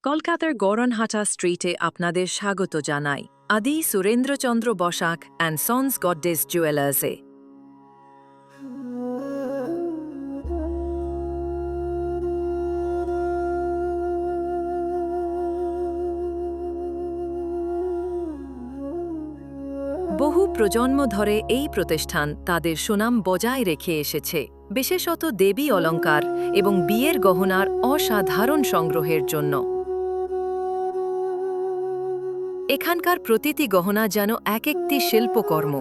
কলকাতার গড়নহাটা স্ট্রিটে আপনাদের স্বাগত জানাই আদি সুরেন্দ্রচন্দ্র বসাক অ্যান্ড সন্স গডডেস জুয়েলার্সে। বহু প্রজন্ম ধরে এই প্রতিষ্ঠান তাদের সুনাম বজায় রেখে এসেছে, বিশেষত দেবী অলঙ্কার এবং বিয়ের গহনার অসাধারণ সংগ্রহের জন্য। এখানকার প্রতিটি গহনা যেন এক একটি শিল্পকর্ম।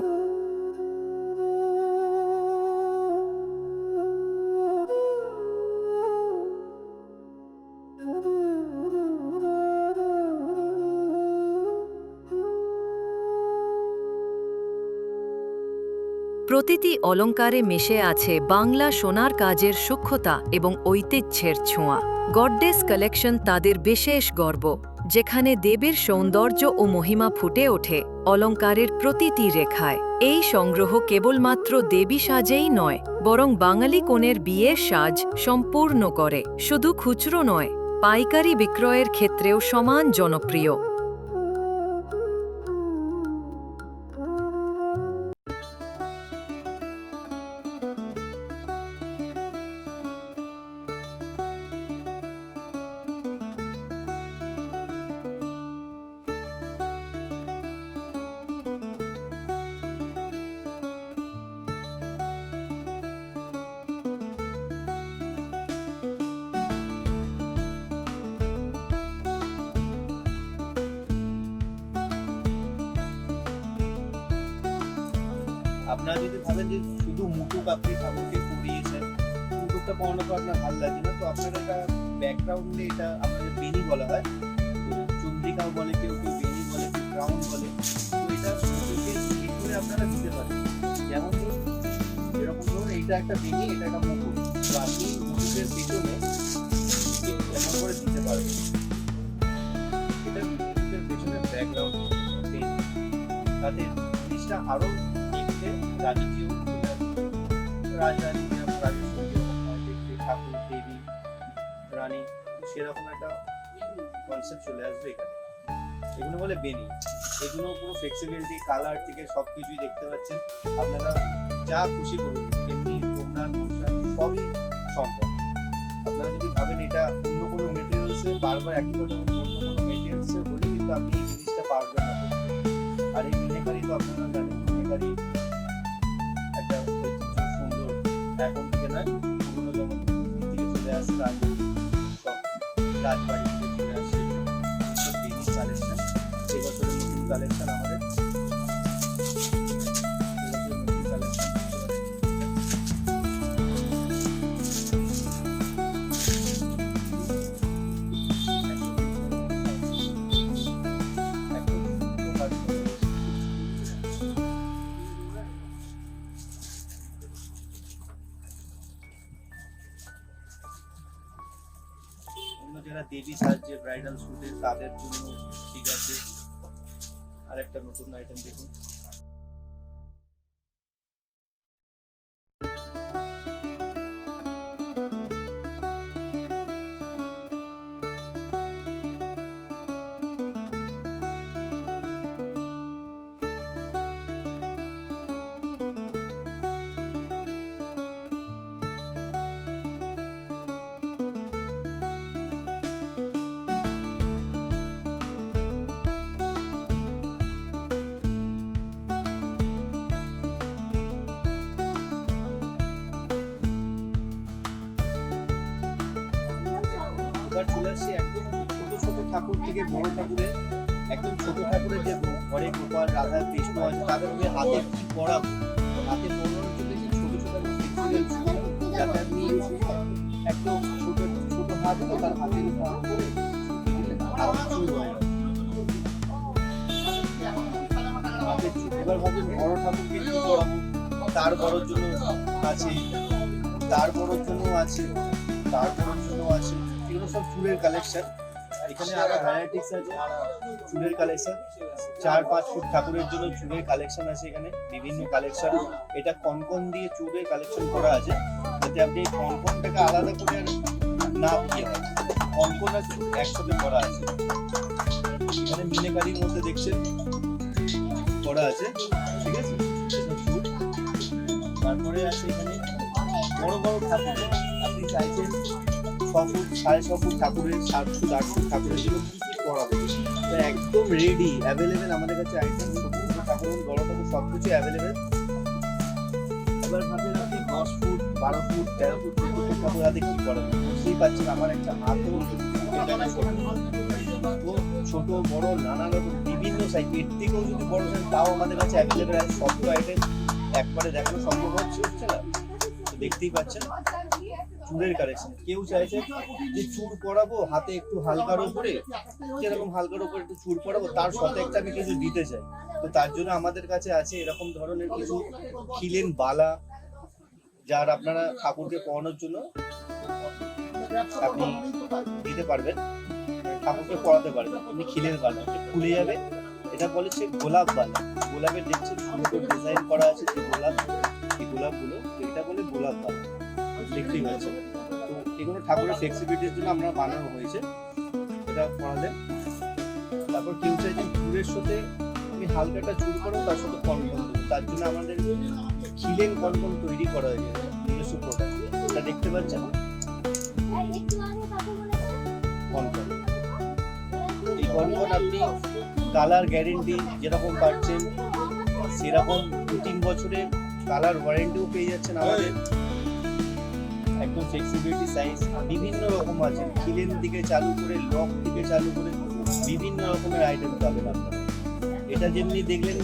প্রতিটি অলঙ্কারে মিশে আছে বাংলা সোনার কাজের সূক্ষ্মতা এবং ঐতিহ্যের ছোঁয়া। গডডেস কালেকশন তাদের বিশেষ গর্ব, যেখানে দেবীর সৌন্দর্য ও মহিমা ফুটে ওঠে অলঙ্কারের প্রতিটি রেখায়। এই সংগ্রহ কেবলমাত্র দেবী সাজেই নয়, বরং বাঙালি কনের বিয়ের সাজ সম্পূর্ণ করে। শুধু খুচরো নয়, পাইকারি বিক্রয়ের ক্ষেত্রেও সমান জনপ্রিয়। আপনারা যদি ভাবেন যে শুধু মুকুট আপনি ঠাকুরকে পরিয়েছেন, মুকুটটা পরানো তো আপনার ভালো লাগে না, তো আপনার এটা ব্যাকগ্রাউন্ডে এটা আপনাদের বেনি বলা হয়, তো চন্দ্রিকাও বলে, কেউ কেউ বেনি বলে, কেউ ক্রাউন বলে। তো এটা মুকুটের ভিতরে আপনারা দিতে পারেন। যেমন ধরুন এরকম ধরুন এইটা একটা বেনি, এটা একটা মুকুট, তো আপনি মুকুটের পেছনে এমন করে দিতে পারবেন। এটা মুকুটের পেছনে ব্যাকগ্রাউন্ড বেনি, তাদের জিনিসটা আরো রাজকীয় রাজরানী দেখতে ঠাকুর দেবী রানী, সেরকম একটা কনসেপ্ট চলে আসবে এখানে। এগুলো বলে বেনি। এগুলো পুরো ফ্লেক্সিবিলিটি, কালার থেকে সবকিছুই দেখতে পাচ্ছেন। আপনারা যা খুশি করুন, এমনি কন্যার অনুষ্ঠান সবই সম্ভব। আপনারা যদি ভাবেন এটা অন্য কোনো মেটেরিয়ালসে বারবার একই কথা অন্য কোনো মেটেরিয়ালসে বলি, কিন্তু আপনি এই জিনিসটা পারবেন না। আর এই মিনেকারি তো আপনারা জানেন, মিনেকারি একটা সুন্দর এখন থেকে নয়, পুরোনো যেমন থেকে চলে আসছে, রাজবাড়ি থেকে চলে আসছে বেনি কালেকশন। এবছরের নতুন কালেকশন আমাদের, এবছরের নতুন কালেকশন যারা দেবী সাজছে ব্রাইডাল শুটে তাদের জন্য ঠিক আছে। আর একটা নতুন আইটেম দেখুন, চলে আসছে একদম ছোট ছোট ঠাকুর থেকে বড় ঠাকুরের, একদম ছোট ঠাকুরের যে ঘরে গোপাল রাধা কৃষ্ণ আছে, তাদের হাতে কি পড়াবো, হাতে পড়ানোর জন্য যে ছোট ছোট যাতে আপনি একদম ছোট ছোট হাত তো তার হাতের উপর করে এবার ভাবছেন বড় ঠাকুরকে কি পড়াবো, তার বড়োর জন্য আছে, তার বড়োর জন্য আছে, তার বড়োর জন্য আছে। এগুলো সব চুলের কালেকশন। এখানে আরো ভ্যারাইটিস আছে চুলের কালেকশন। 4-5 ফুট ঠাকুরের জন্য চুলের কালেকশন আছে এখানে, বিভিন্ন কালেকশন। এটা কনকন দিয়ে চুলের কালেকশন করা আছে, যাতে আপনি কনকনটাকে আলাদা করে না দিয়ে দেন। কনকন আছে একসাথে করা আছে। এখানে মিনেকারির মধ্যে দেখছেন করা আছে, ঠিক আছে। এটা চুল। তারপরে আছে এখানে বড় বড় ঠাকুর, আপনি চাইছেন 6 ফুট 6.5 ফুট ঠাকুরের, 7 ফুট 8 ফুট ঠাকুরের জন্য কি কি করাবে, তো একদম রেডি অ্যাভেলেবেল আমাদের কাছে আইটেম। ছোট ছোট ঠাকুর বড় ঠাকুর সবকিছু অ্যাভেলেবেল। এবার ভাবেন আপনি 10 ফুট 12 ফুট 13 ফুট 14 ফুট ঠাকুর হাতে কি করাবেন, বুঝতেই পারছেন আমার একটা হাতও এখানে ছোট বড় নানা রকম বিভিন্ন সাইজ, এর থেকেও যদি বড় সাইজ তাও আমাদের কাছে অ্যাভেলেবেল আছে। সবগুলো আইটেম একবারে দেখানো সম্ভব হচ্ছে না, তো দেখতেই পাচ্ছেন। চুলের কালেকশন, কেউ চাইছে যে চুল পরাবো হাতে একটু হালকার উপরে, যেরকম হালকার উপরে একটু চুল পরাবো, তার সাথে একটা আমি কিছু দিতে চাই, তো তার জন্য আমাদের কাছে আছে এরকম ধরনের কিছু খিলেন বালা, যার আপনারা ঠাকুরকে পরানোর জন্য আপনি দিতে পারবেন, ঠাকুরকে পরাতে পারবেন। আপনি খিলের বালা খুলে যাবে, এটা বলেছে গোলাপ বালা। গোলাপের দেখছেন সুন্দর ডিজাইন করা আছে যে গোলাপ, এই গোলাপগুলো এটা বলে গোলাপ বালা, দেখতেই পাচ্ছেন। তো এগুলো ঠাকুরের ফ্লেক্সিবিলিটির জন্য আমরা বানানো হয়েছে, এটা পরালেন। তারপর কেউ চাইছেন চুলের সাথে আপনি হালকা একটা চুল করো, তার সাথে কনকন দেবো, তার জন্য আমাদের খিলেন কনকন তৈরি করা হয়েছে নিজস্ব প্রোডাক্ট, এটা দেখতে পাচ্ছেন কনকন। এই কনকন আপনি কালার গ্যারেন্টি যেরকম পাচ্ছেন সেরকম 2-3 বছরের কালার ওয়ারেন্টিও পেয়ে যাচ্ছেন আমাদের। একদম ফ্লেক্সিবিলিটি সাইজ বিভিন্ন রকম আছে, খিলেন দিকে চালু করে লক থেকে চালু করে বিভিন্ন রকমের আইটেম পাবেন আপনারা। এটা যেমনি দেখলেন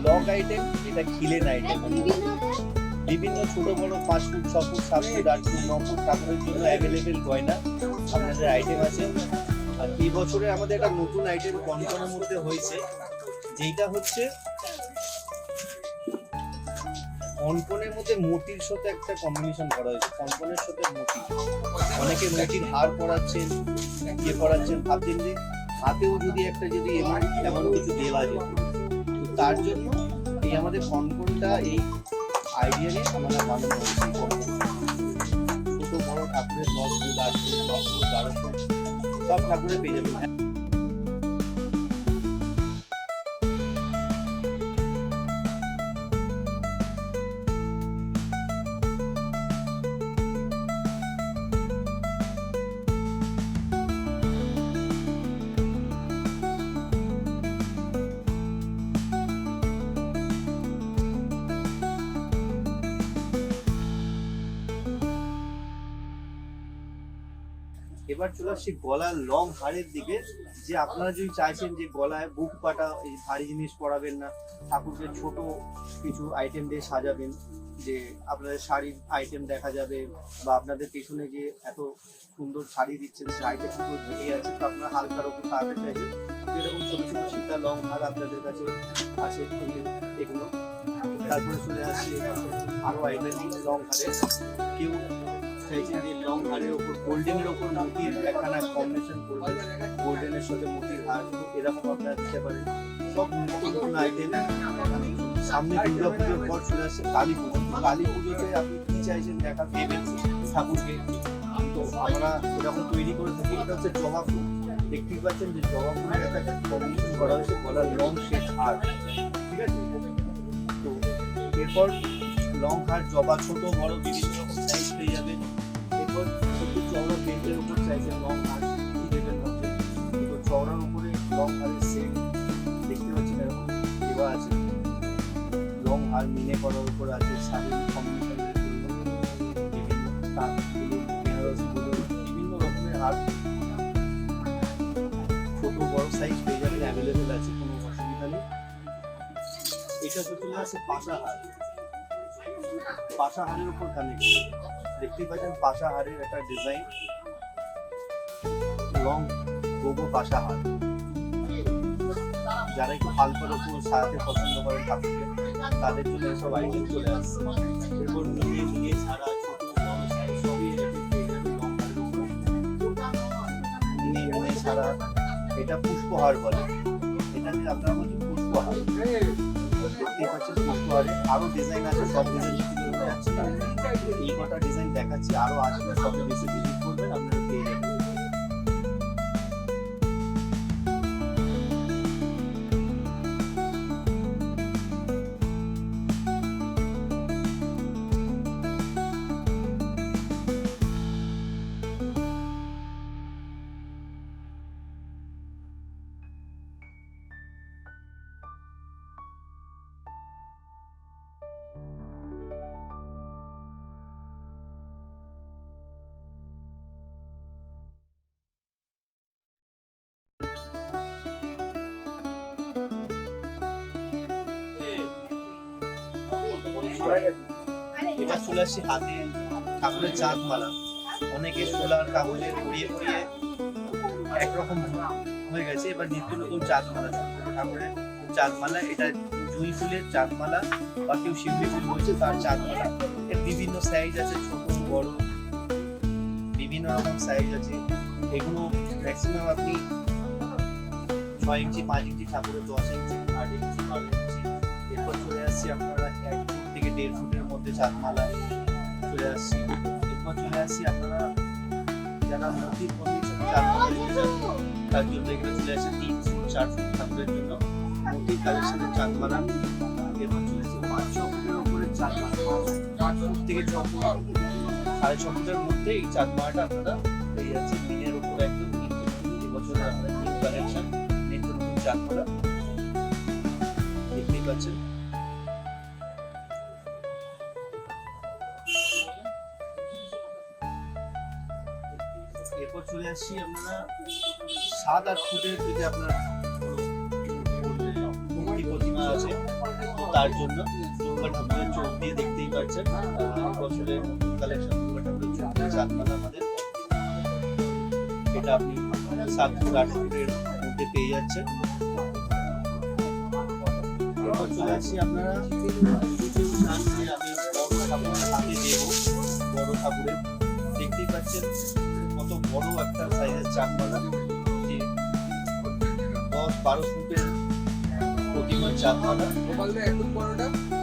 লক আইটেম, এটা খিলেন আইটেম। বিভিন্ন ছোট বড় 5 foot 6 foot 7 foot 8 foot 9 foot ঠাকুরের জন্য অ্যাভেলেবেল গয়না আপনাদের আইটেম আছে। আর এই বছরে আমাদের একটা নতুন আইটেম কনকনের মধ্যে হয়েছে, যেটা হচ্ছে কনকনের মধ্যে মোতির সাথে একটা কম্বিনেশন করা হয়েছে। কনকনের সাথে মোতি, অনেকে মোতির হার পরাচ্ছেন, ইয়ে পরাচ্ছেন, ভাবছেন যে হাতেও যদি একটা যদি এমন কিছু দেওয়া যেত, তো তার জন্য এই আমাদের কনকনটা এই আইডিয়া নিয়ে আমরা বানানো হয়েছে। ছোট বড় ঠাকুরের 10 ফুট 8 ফুট 9 ফুট 12 ফুট সব ঠাকুরের পেয়ে যাবেন। এবার চলে আসছি গলার লং হারের দিকে, যে আপনারা যদি চাইছেন যে গলায় বুক পাটা এই ভারী জিনিস পরাবেন না, ঠাকুরকে ছোট কিছু আইটেম দিয়ে সাজাবেন, যে আপনাদের শাড়ির আইটেম দেখা যাবে, বা আপনাদের পেছনে যে এত সুন্দর শাড়ি দিচ্ছেন সেই আইটেমগুলো ভেঙে আছে, তো আপনারা হালকার ওপর তাকাতে চাইছেন, যেরকম ছোট ছোট সীতা লং হার আপনাদের কাছে আছে এগুলো। তারপরে চলে আসছে আরো আইটেম লং হারের, কেউ চাইছেন যে লং হারের ওপর গোল্ডেনের ওপর মোতির একখানা কম্বিনেশন করবে, গোল্ডেনের সাথে মোতির হার, এরকম আপনারা দিতে পারেন। সব নতুন নতুন আইটেম। সামনে দুর্গা পুজোর পর চলে আসছে কালী পুজো। কালী পুজোতে আপনি কি চাইছেন দেখা দেবেন ঠাকুরকে, তো আমরা এরকম তৈরি করে থাকি। এটা হচ্ছে জবা ফুল, দেখতেই পাচ্ছেন যে জবা ফুলের একটা কম্বিনেশন করা হয়েছে গলার লং শেড হার, ঠিক আছে। তো এরপর লং হার জবা ছোট বড় বিভিন্ন রকম সাইজ পেয়ে যাবেন। এরপর একটু চওড়া বেল্টের উপর চাইছেন লং হার, কি দেবেন ভাবছেন, তো চওড়ার উপরে লং হারের সেট দেখতে পাচ্ছেন এরকম দেওয়া আছে। লং হার মিনে করার উপর আছে, শাড়ির কম্বিনেশনের জন্য বিভিন্ন তাঁতগুলো বেনারসিগুলো বিভিন্ন রকমের হার ছোট বড় সাইজ পেয়ে যাবেন, অ্যাভেলেবেল আছে, কোনো অসুবিধা নেই। এটা তো চলে আসে পাশা হার। পাশা হারের উপর কানেক্ট, দেখতেই পাচ্ছেন পাশা হারের একটা ডিজাইন, লং গোগো পাশা হার। যারা একটু হালকার উপর সাজাতে পছন্দ করেন ঠাকুরকে, তাদের জন্য এসব আইটেম চলে আসছে। এরপর নিয়ে নিয়ে ছাড়া ছোট বড় সাইজ সবই লং হারের উপর নিয়ে নিয়ে ছাড়া। এটা পুষ্পহার বলে, এটা যে আপনারা বলছেন পুষ্পহার, দেখতেই পাচ্ছেন পুষ্পহারে আরো ডিজাইন আছে, সব ডিজাইন যাচ্ছে না, এই কটা ডিজাইন দেখাচ্ছি, আরো আসবে, সবই বেশি ভিজিট করবেন আপনারা পেয়ে যাবেন। এবার চলে আসছি হাতে ঠাকুরের চাঁদ মালা। অনেকে সোলার কাগজে পরিয়ে পরিয়ে একরকম হয়ে গেছে, এবার নিত্য নতুন চাঁদ মালা, ঠাকুরের চাঁদ মালা। এটা জুঁই ফুলের চাঁদ মালা বা কেউ শিউলি ফুল বলছে তার চাঁদ মালা। এর বিভিন্ন সাইজ আছে, ছোট বড় বিভিন্ন রকম সাইজ আছে। এগুলো ম্যাক্সিমাম আপনি 6 ইঞ্চি 5 ইঞ্চি ঠাকুরের, 10 ইঞ্চি 8 ইঞ্চি 12 ইঞ্চি। এরপর চলে আসছি আপনারা 1 ফুট থেকে 1.5 ফুটের মধ্যে চাঁদ মালা চলে আসছি। এরপর চলে আসছি আপনারা যারা মূর্তির মধ্যে চাঁদ মালা নিতে চান তার জন্য এখানে চলে আসছে 3 ফুট 4 ফুট ঠাকুরের জন্য মূর্তির কালেকশনের চাঁদ মালা। এরপর চলে আসছে 5-6 ফুটের উপরে চাঁদ মালা, 5 ফুট থেকে 6 ফুট 6.5 ফুটের মধ্যে এই চাঁদ মালাটা আপনারা পেয়ে যাচ্ছেন দিনের উপর একদম। এবছরের আমরা নিউ কালেকশন নিত্য নতুন চাঁদ মালা দেখতেই পাচ্ছেন। এরপর চলে আসছি আপনারা 7-8 ফুটের যদি আপনার মূর্তি প্রতিমা আছে তো তার জন্য দুর্গা ঠাকুরের চোখ দিয়ে দেখতেই পাচ্ছেন। বছরের কালেকশন দুর্গা ঠাকুরের চোখ দিয়ে চাঁদ মালা আমাদের, এটা আপনি 7 ফুট 8 ফুটের মধ্যে পেয়ে যাচ্ছেন। এরপর চলে আসছি আপনারা যদি কেউ চান যে আমি বড় ঠাকুরের হাতে দেবো, বড় ঠাকুরের দেখতেই পাচ্ছেন কত বড় একটা সাইজের চাঁদ মালা, যে 10-12 ফুটের প্রতিমার চাঁদ মালা।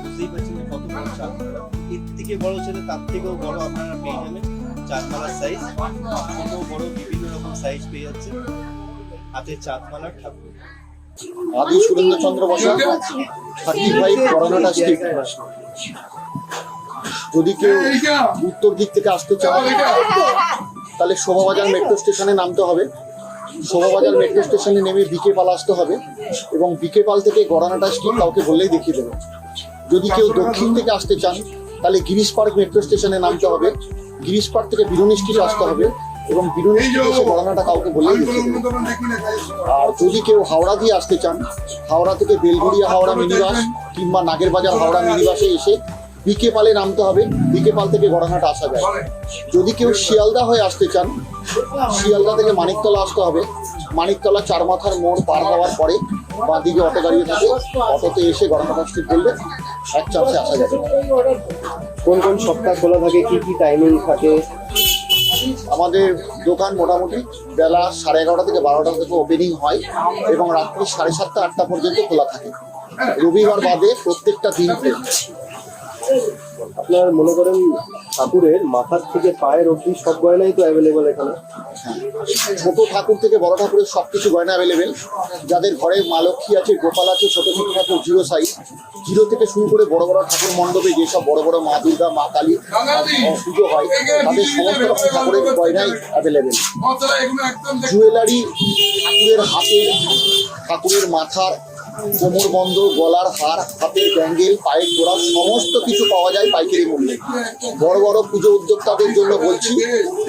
বুঝতেই পারছেন যে কত বড় চাঁদ মালা। এর থেকে বড় ছেলে তার থেকেও বড় আপনারা পেয়ে যাবেন চাঁদ মালার সাইজ। ছোট বড় বিভিন্ন রকম সাইজ পেয়ে যাচ্ছে হাতের চাঁদ মালার ঠাকুর। আদি সুরেন্দ্রচন্দ্র বসা 35 করোনাটা স্ট্রিট। যদি কেউ উত্তর দিক থেকে আসতে চান তাহলে শোভাবাজার মেট্রো স্টেশনে নামতে হবে। শোভাবাজার মেট্রো স্টেশনে নেমে বিকে পাল আসতে হবে এবং বিকে পাল থেকে গড়ানাটা স্ট্রিট কাউকে বললেই দেখিয়ে দেবে। যদি কেউ দক্ষিণ থেকে আসতে চান তাহলে গিরিশ পার্ক মেট্রো স্টেশনে নামতে হবে। গিরিশ পার্ক থেকে বিরুনি স্ট্রিট আসতে হবে এবং বিরুনি স্ট্রিট এসে গড়ানাটা কাউকে বললেই দেখিয়ে দেবে। আর যদি কেউ হাওড়া দিয়ে আসতে চান, হাওড়া থেকে বেলঘড়িয়া হাওড়া মিনিবাস কিংবা নাগেরবাজার হাওড়া মিনিবাসে এসে বিকে পালে নামতে হবে। বিকে পাল থেকে গড়ানাটা আসা যায়। যদি কেউ শিয়ালদা হয়ে আসতে চান, শিয়ালদা থেকে মানিকতলা আসতে হবে। মানিকতলা 4 মাথার মোড় পার হওয়ার পরে বাঁদিকে অটো দাঁড়িয়ে থাকে, অটোতে এসে গড়ানাটা স্ট্রিট বললে এক চান্সে আসা যাবে। কোন কোন সপ্তাহ খোলা থাকে, কি কি টাইমিং থাকে? আমাদের দোকান মোটামুটি বেলা 11:30 থেকে 12টা থেকে ওপেনিং হয় এবং রাত্রি 7:30-8টা পর্যন্ত খোলা থাকে। রবিবার বাদে প্রত্যেকটা দিন খোলা। আপনার মনে করেন ঠাকুরের মাথার থেকে পায়ের অবধি সব গয়নাই তো অ্যাভেলেবল এখানে। ছোট ঠাকুর থেকে বড় ঠাকুরের সবকিছু গয়না অ্যাভেলেবেল। যাদের ঘরে মা লক্ষ্মী আছে, গোপাল আছে, ছোট ছোট ঠাকুর 0 সাইজ, 0 থেকে শুরু করে বড় বড় ঠাকুর মণ্ডপে যেসব বড় বড় মা দুর্গা, মা কালী পুজো হয় তাদের সমস্ত রকম ঠাকুরের গয়নাই অ্যাভেলেবেল। জুয়েলারি, ঠাকুরের হাতের, ঠাকুরের মাথার, কোমর বন্ধ, গলার হার, হাতের ব্যাঙ্গেল, পায়ের জোড়া সমস্ত কিছু পাওয়া যায় পাইকারি মূল্যে। বড় বড় পুজো উদ্যোক্তাদের জন্য বলছি,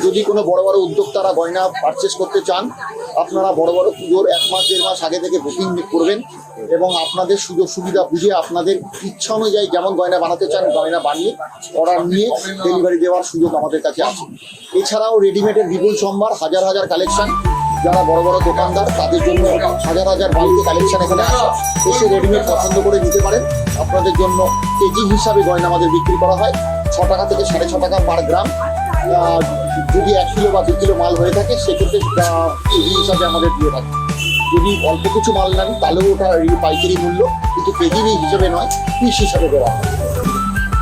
যদি কোনো বড় বড় উদ্যোক্তারা গয়না পারচেস করতে চান, আপনারা বড় বড় পুজোর 1 মাস 1.5 মাস আগে থেকে বুকিং করবেন এবং আপনাদের সুযোগ সুবিধা বুঝে আপনাদের ইচ্ছা অনুযায়ী যেমন গয়না বানাতে চান গয়না বানিয়ে অর্ডার নিয়ে ডেলিভারি দেওয়ার সুযোগ আমাদের কাছে আছে। এছাড়াও রেডিমেডের বিপুল সম্ভার, হাজার হাজার কালেকশন। যারা বড় বড় দোকানদার তাদের জন্য হাজার হাজার বাড়িতে কালেকশন এখানে আসে, এসে রেডিমেড পছন্দ করে নিতে পারেন। আপনাদের জন্য কেজি হিসাবে গয়না আমাদের বিক্রি করা হয় 6 টাকা থেকে 6.5 টাকা পার গ্রাম। যদি 1 কিলো বা 2 কিলো মাল হয়ে থাকে সেক্ষেত্রে কেজি হিসাবে আমাদের দিয়ে থাকে। যদি অল্প কিছু মাল নেন তাহলেও ওটা পাইকারি মূল্য, কিন্তু কেজি হিসাবে নয়, পিস হিসাবে দেওয়া হয়।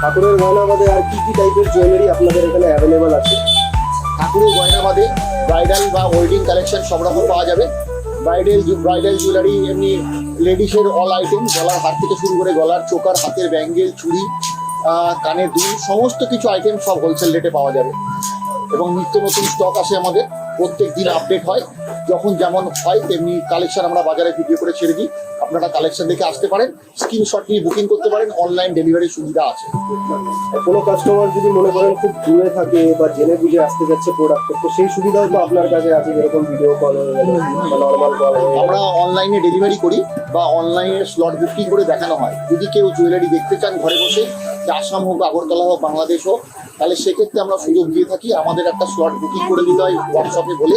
ঠাকুরের গয়না বাদে আর কি কি টাইপের জুয়েলারি আপনাদের এখানে অ্যাভেলেবল আছে? ঠাকুরের গয়না বাদে ব্রাইডাল বা ওয়েডিং কালেকশন সব রকম পাওয়া যাবে। ব্রাইডাল জুয়েলারি এমনি লেডিসের অল আইটেম, গলার হার থেকে শুরু করে গলার চোকার, হাতের ব্যাঙ্গেল, চুড়ি, কানের দুল, সমস্ত কিছু আইটেম সব হোলসেল রেটে পাওয়া যাবে এবং নিত্য নতুন স্টক আসে আমাদের। প্রত্যেক দিন আপডেট হয়, যখন যেমন হয় তেমনি কালেকশন আমরা বাজারে ভিডিও করে ছেড়ে দিই। আপনারা কালেকশন দেখে আসতে পারেন, স্ক্রিনশট নিয়ে বুকিং করতে পারেন, অনলাইন ডেলিভারি সুবিধা আছে। কোনো কাস্টমার যদি মনে করেন খুব দূরে থাকে বা জেনে বুঝে আসতে যাচ্ছে প্রোডাক্ট, তো সেই সুবিধাও তো আপনার কাছে আছে, যেরকম ভিডিও কল হয়ে গেল বা নর্মাল কল হয়ে গেল। আমরা অনলাইনে ডেলিভারি করি বা অনলাইনে স্লট বুকিং করে দেখানো হয়। যদি কেউ জুয়েলারি দেখতে চান ঘরে বসে, যে আসাম হোক, আগরতলা হোক, বাংলাদেশ হোক, তাহলে সেক্ষেত্রে আমরা সুযোগ দিয়ে থাকি। আমাদের একটা স্লট বুকিং করে দিতে হয় হোয়াটসঅ্যাপে বলে,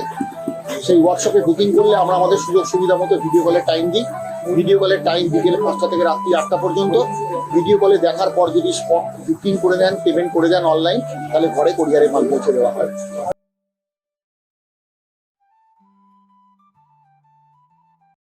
সেই হোয়াটসঅ্যাপে বুকিং করলে আমরা আমাদের সুযোগ সুবিধা মতো ভিডিও কলের টাইম দিই। ভিডিও কলের টাইম বিকেল 5টা থেকে রাত্রি 8টা পর্যন্ত। ভিডিও কলে দেখার পর যদি স্পট বুকিং করে দেন, পেমেন্ট করে দেন অনলাইন, তাহলে ঘরে কোরিয়ারে মাল পৌঁছে দেওয়া হয়।